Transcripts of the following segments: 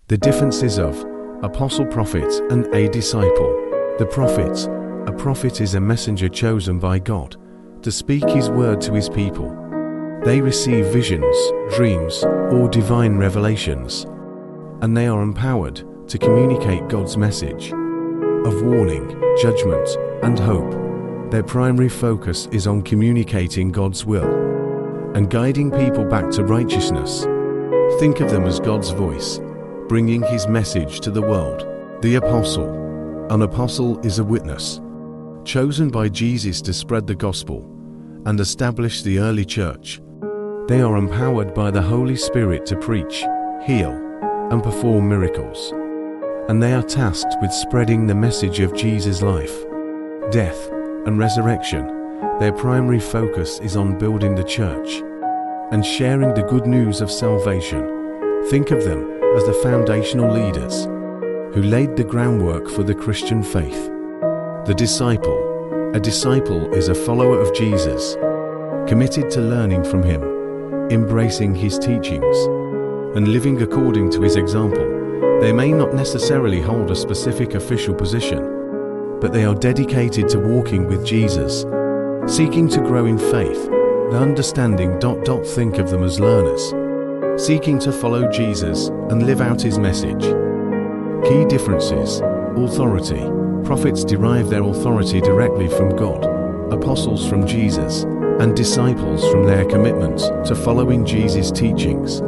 The differences of apostle, prophet, and a disciple. The prophet. A prophet is a messenger chosen by God to speak His word to His people. They receive visions, dreams, or divine revelations, and they are empowered to communicate God's message of warning, judgment, and hope. Their primary focus is on communicating God's will and guiding people back to righteousness. Think of them as God's voice, bringing His message to the world. The apostle. An apostle is a witness, chosen by Jesus to spread the gospel and establish the early church. They are empowered by the Holy Spirit to preach, heal, and perform miracles. And they are tasked with spreading the message of Jesus' life, death, and resurrection. Their primary focus is on building the church and sharing the good news of salvation. Think of them as the foundational leaders who laid the groundwork for the Christian faith. The disciple. A disciple is a follower of Jesus, committed to learning from Him, embracing His teachings, and living according to His example. They may not necessarily hold a specific official position, but they are dedicated to walking with Jesus, seeking to grow in faith, and understanding. Think of them as learners, seeking to follow Jesus and live out His message. Key differences. Authority. Prophets derive their authority directly from God, apostles from Jesus, and disciples from their commitment to following Jesus' teachings.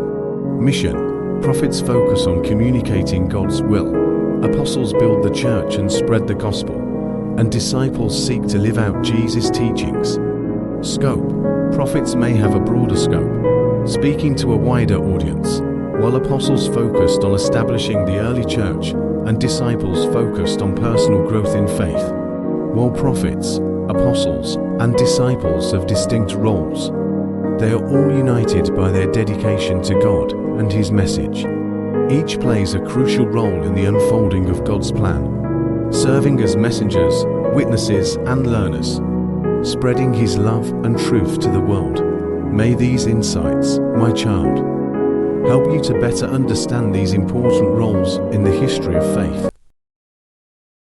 Mission. Prophets focus on communicating God's will, apostles build the church and spread the gospel, and disciples seek to live out Jesus' teachings. Scope. Prophets may have a broader scope, speaking to a wider audience, while apostles focused on establishing the early church and disciples focused on personal growth in faith. While prophets, apostles, and disciples have distinct roles, they are all united by their dedication to God and His message. Each plays a crucial role in the unfolding of God's plan, serving as messengers, witnesses, and learners, spreading His love and truth to the world. May these insights, my child, help you to better understand these important roles in the history of faith.